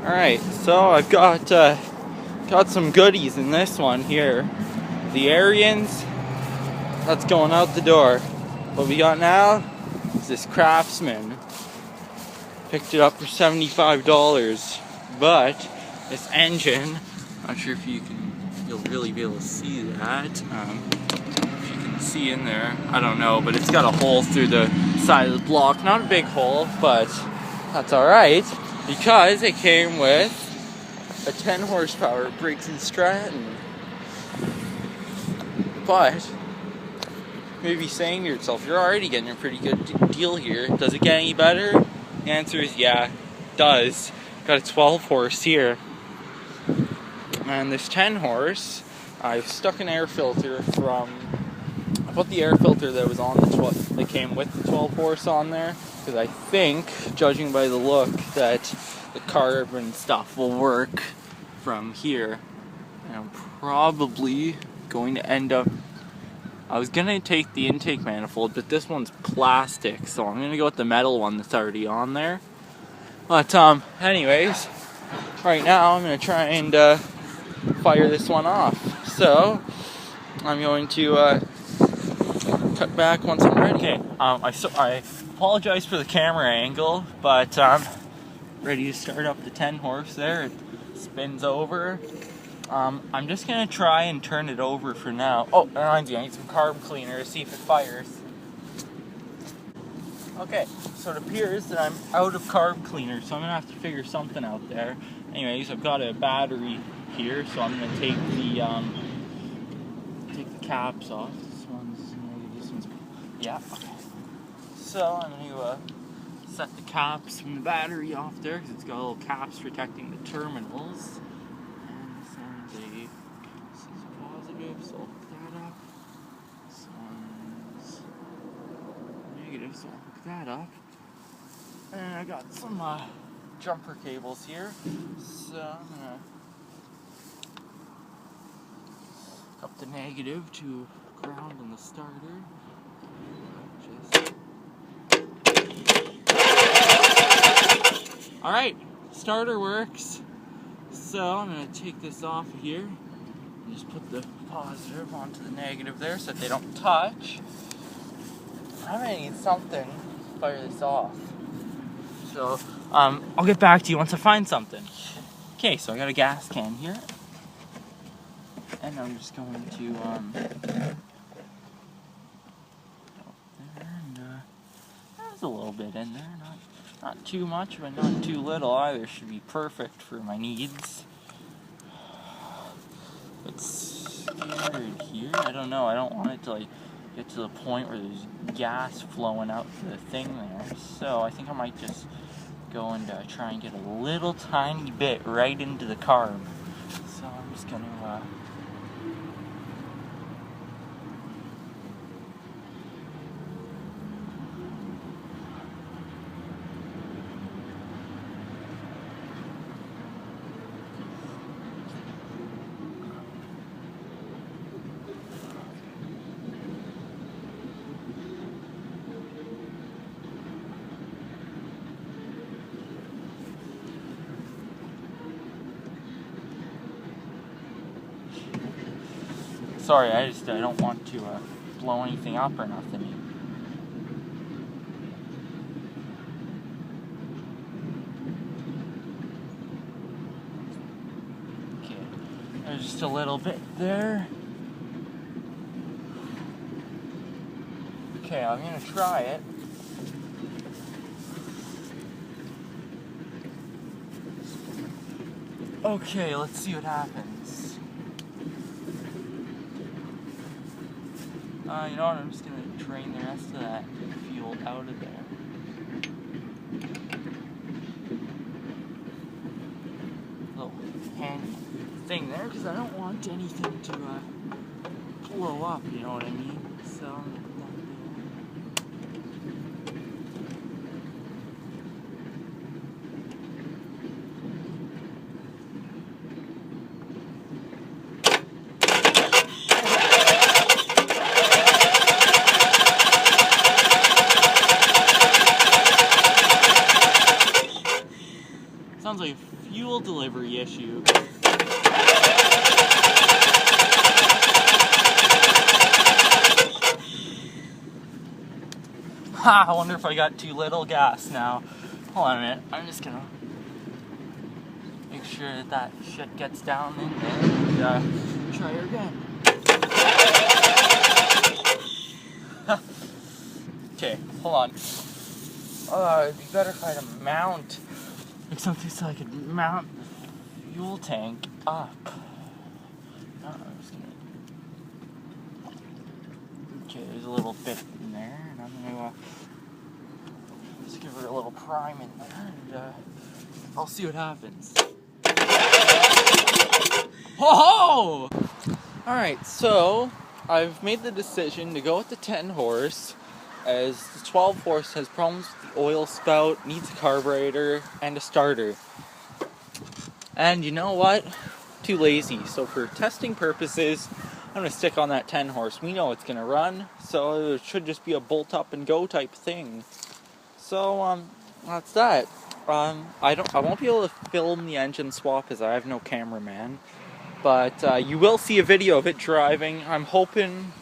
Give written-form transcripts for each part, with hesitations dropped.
Alright, so I've got some goodies in this one here. The Arians, that's going out the door. What we got now is this Craftsman. Picked it up for $75, but this engine, not sure if you'll really be able to see that. If you can see in there, I don't know, but it's got a hole through the side of the block. Not a big hole, but that's alright, because it came with a 10 horsepower Briggs & Stratton. But maybe saying to yourself, you're already getting a pretty good deal here. Does it get any better? The answer is yeah, it does. Got a 12 horse here. And this 10 horse, I've stuck an air filter I put the air filter that was on that came with the 12 horse on there, because I think, judging by the look, that the carb and stuff will work from here. And I'm probably going to end up, I was going to take the intake manifold, but this one's plastic, so I'm going to go with the metal one that's already on there. But anyways, right now I'm going to try and fire this one off. So I'm going to cut back once I'm ready. Okay, I apologize for the camera angle, but I'm ready to start up the 10 horse there. It spins over. I'm just going to try and turn it over for now. Oh, that reminds me, I need some carb cleaner to see if it fires. Okay, so it appears that I'm out of carb cleaner, so I'm going to have to figure something out there. Anyways, I've got a battery here, so I'm going to take the caps off. This one's, yeah, okay. So I'm going to set the caps from the battery off there, because it's got little caps protecting the terminals. This is positive, so I'll hook that up. This one's negative, so I'll hook that up. And I got some jumper cables here, so I'm gonna hook up the negative to ground on the starter. Alright, starter works. So I'm going to take this off of here and just put the positive onto the negative there so that they don't touch. I'm going to need something to fire this off. So I'll get back to you once I find something. Okay, so I got a gas can here. And I'm just going to there's a little bit in there, not too much, but not too little either. Should be perfect for my needs. It's scared here. I don't know. I don't want it to get to the point where there's gas flowing out to the thing there. So I think I might just go and try and get a little tiny bit right into the carb. So I'm just gonna sorry, I don't want to blow anything up or nothing. Okay, there's just a little bit there. Okay, I'm gonna try it. Okay, let's see what happens. You know what, I'm just going to drain the rest of that fuel out of there. Little handy thing there, because I don't want anything to blow up, you know what I mean? So I'm going to put that there. Sounds like a fuel delivery issue. Ha! I wonder if I got too little gas now. Hold on a minute. I'm just gonna make sure that that shit gets down in there and try her again. Okay, hold on. It'd be better if I had a mount. Like something so I could mount the fuel tank up. I'm just gonna... Okay, there's a little bit in there, and I'm gonna just give her a little prime in there, and I'll see what happens. Whoa! Alright, so I've made the decision to go with the 10 horse, as the 12 horse has problems with the oil spout, needs a carburetor, and a starter. And you know what? Too lazy. So for testing purposes, I'm going to stick on that 10 horse. We know it's going to run, so it should just be a bolt up and go type thing. So, that's that. I won't be able to film the engine swap as I have no cameraman. But you will see a video of it driving. I'm hoping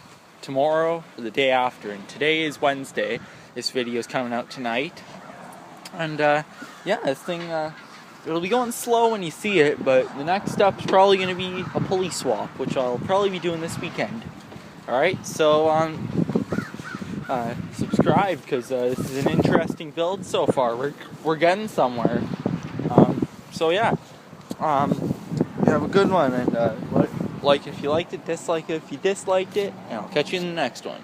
tomorrow or the day after. And today is Wednesday. This video is coming out tonight. And yeah, this thing, it'll be going slow when you see it. But the next step is probably going to be a pulley swap, which I'll probably be doing this weekend. Alright, so subscribe, because this is an interesting build so far. We're getting somewhere. So yeah. You have a good one, and like if you liked it, dislike it if you disliked it, and I'll catch you in the next one.